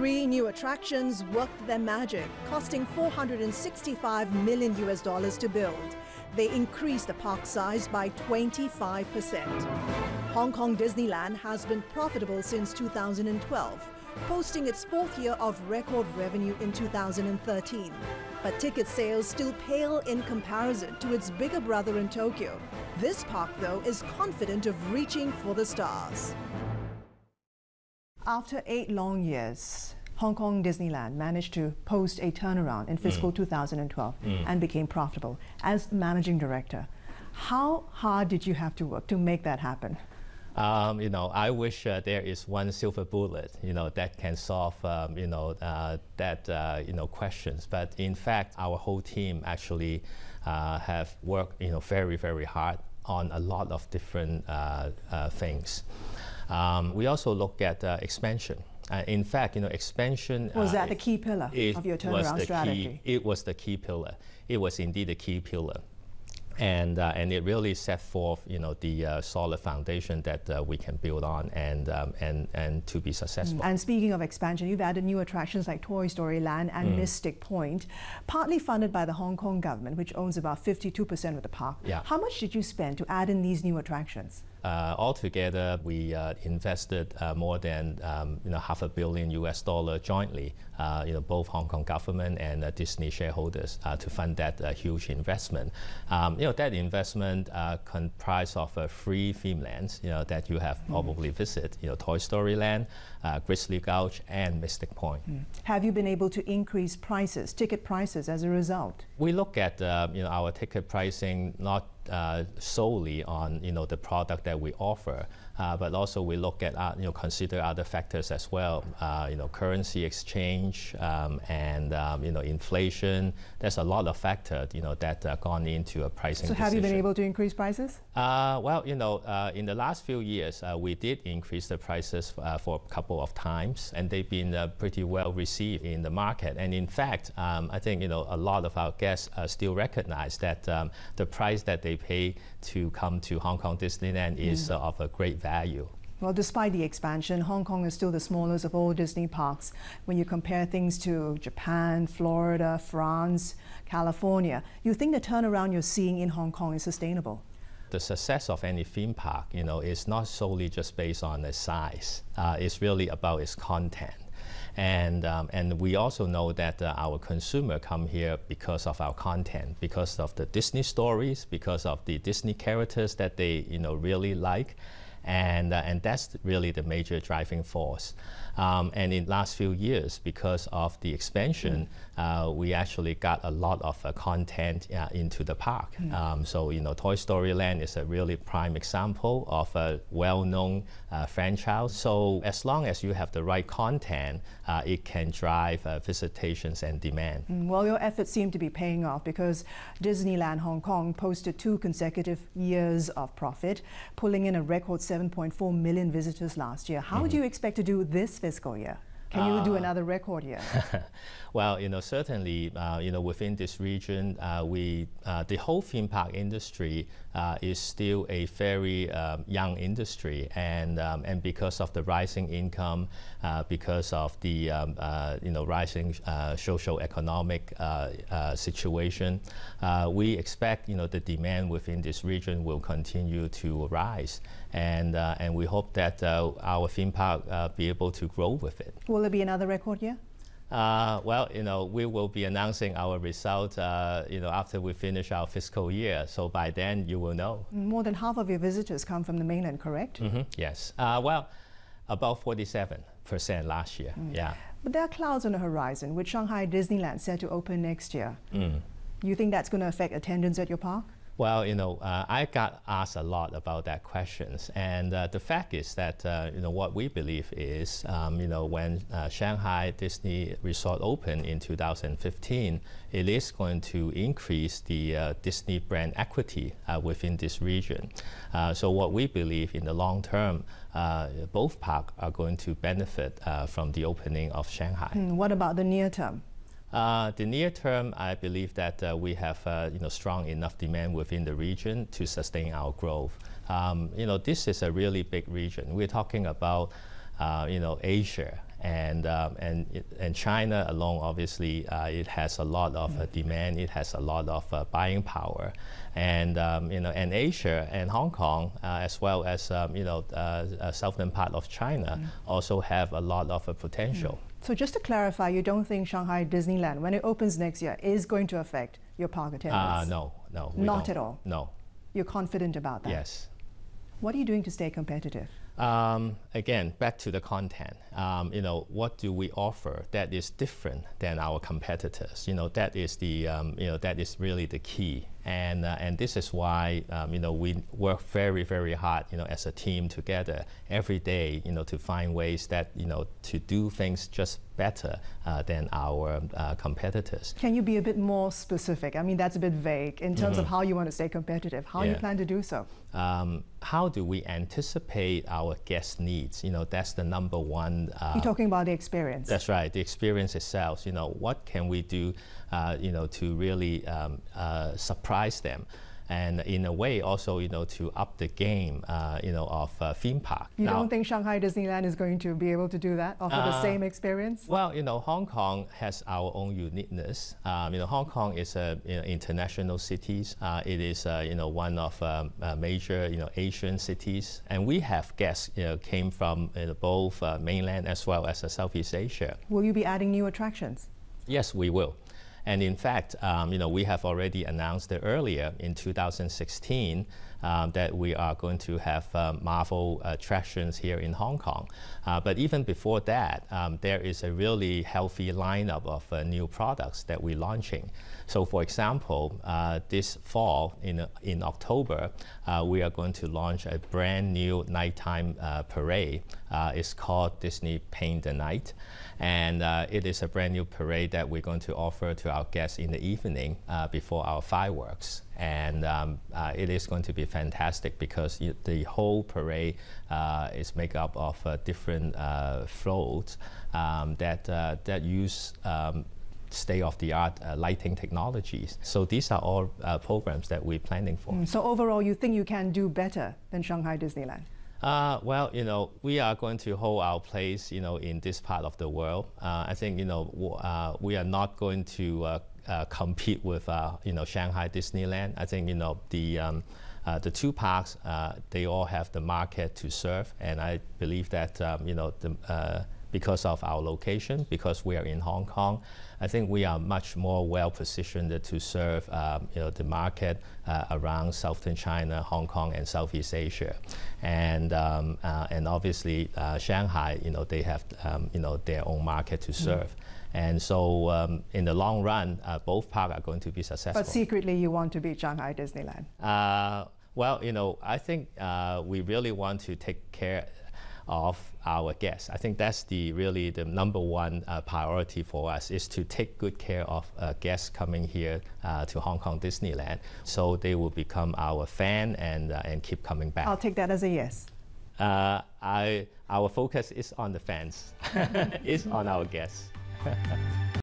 3 new attractions worked their magic, costing $465 million to build. They increased the park size by 25%. Hong Kong Disneyland has been profitable since 2012, posting its 4th year of record revenue in 2013. But ticket sales still pale in comparison to its bigger brother in Tokyo. This park, though, is confident of reaching for the stars. After 8 long years, Hong Kong Disneyland managed to post a turnaround in fiscal 2012 and became profitable. As managing director, how hard did you have to work to make that happen? I wish there is one silver bullet, that can solve, questions. But in fact, our whole team actually have worked, very, very hard on a lot of different things. We also look at expansion. In fact, expansion... Was that the key pillar of your turnaround strategy? It was the key pillar. It was indeed a key pillar. And it really set forth, the solid foundation that we can build on and to be successful. And speaking of expansion, you've added new attractions like Toy Story Land and Mystic Point, partly funded by the Hong Kong government, which owns about 52% of the park. Yeah. How much did you spend to add in these new attractions? Altogether, we invested more than $500 million jointly, both Hong Kong government and Disney shareholders to fund that huge investment. That investment comprised of 3 theme lands that you have probably visited, Toy Story Land, Grizzly Gulch, and Mystic Point. Have you been able to increase prices, ticket prices, as a result? We look at our ticket pricing not solely on the product that we offer, but also we look at consider other factors as well, currency exchange and inflation. There's a lot of factors that gone into a pricing decision. So have you been able to increase prices? Well, in the last few years we did increase the prices for a couple of times, and they've been pretty well received in the market. And in fact, I think a lot of our guests still recognize that the price that they pay to come to Hong Kong Disneyland is of a great value. Well, despite the expansion, Hong Kong is still the smallest of all Disney parks. When you compare things to Japan, Florida, France, California, you think the turnaround you're seeing in Hong Kong is sustainable? The success of any theme park, is not solely just based on the size. It's really about its content. And we also know that our consumer come here because of our content, because of the Disney stories, because of the Disney characters that they really like, and that's really the major driving force. And in the last few years, because of the expansion, we actually got a lot of content into the park. So Toy Story Land is a really prime example of a well-known franchise. So as long as you have the right content, it can drive visitations and demand. Well, your efforts seem to be paying off, because Disneyland Hong Kong posted 2 consecutive years of profit, pulling in a record 7.4 million visitors last year. How do you expect to do this fiscal year? Can you do another record year? Well, certainly, within this region, the whole theme park industry is still a very young industry, and because of the rising income, because of the rising social economic situation, we expect the demand within this region will continue to rise, and we hope that our theme park be able to grow with it. Will it be another record year? Well, we will be announcing our results, after we finish our fiscal year. So by then, you will know. More than half of your visitors come from the mainland, correct? Yes. Well, about 47% last year. Yeah. But there are clouds on the horizon, with Shanghai Disneyland set to open next year. You think that's going to affect attendance at your park? Well, I got asked a lot about that questions, and the fact is that what we believe is when Shanghai Disney Resort opened in 2015, it is going to increase the Disney brand equity within this region. So what we believe in the long term, both parks are going to benefit from the opening of Shanghai. What about the near term? The near term, I believe that we have strong enough demand within the region to sustain our growth. This is a really big region. We're talking about Asia And China alone, obviously, it has a lot of demand. It has a lot of buying power, and and Asia and Hong Kong, as well as southern part of China, also have a lot of potential. So just to clarify, you don't think Shanghai Disneyland, when it opens next year, is going to affect your park attendance? No, not at all. No. You're confident about that? Yes. What are you doing to stay competitive? Again, back to the content. What do we offer that is different than our competitors? That is the that is really the key. And this is why we work very, very hard as a team together every day to find ways that to do things just better than our competitors. Can you be a bit more specific? I mean, that's a bit vague in terms of how you want to stay competitive. How you plan to do so? How do we anticipate our guest needs? That's the number one. You're talking about the experience. That's right, the experience itself. What can we do to really surprise them, and in a way also to up the game of theme park. You don't think Shanghai Disneyland is going to be able to do that, offer the same experience? Well, Hong Kong has our own uniqueness. Hong Kong is a international city. It is one of major Asian cities, and we have guests came from both mainland as well as Southeast Asia. Will you be adding new attractions? Yes, we will. And in fact, we have already announced it earlier in 2016 that we are going to have Marvel attractions here in Hong Kong. But even before that, there is a really healthy lineup of new products that we're launching. So for example, this fall in October, we are going to launch a brand new nighttime parade. It's called Disney Paint the Night. And it is a brand new parade that we're going to offer to our guests in the evening before our fireworks. And it is going to be fantastic because the whole parade is made up of different floats that use state-of-the-art lighting technologies. So these are all programs that we're planning for. So overall, you think you can do better than Shanghai Disneyland? Well, we are going to hold our place, in this part of the world. I think, we are not going to compete with, Shanghai Disneyland. I think, the two parks, they all have the market to serve, and I believe that, because of our location, because we are in Hong Kong, I think we are much more well positioned to serve the market around Southern China, Hong Kong, and Southeast Asia, and obviously Shanghai, they have their own market to serve, and so in the long run, both parks are going to be successful. But secretly, you want to beat Shanghai Disneyland? Well, I think we really want to take care of our guests. I think that's really the number one priority for us, is to take good care of guests coming here to Hong Kong Disneyland, so they will become our fan and keep coming back. I'll take that as a yes. Our focus is on the fans. It's on our guests.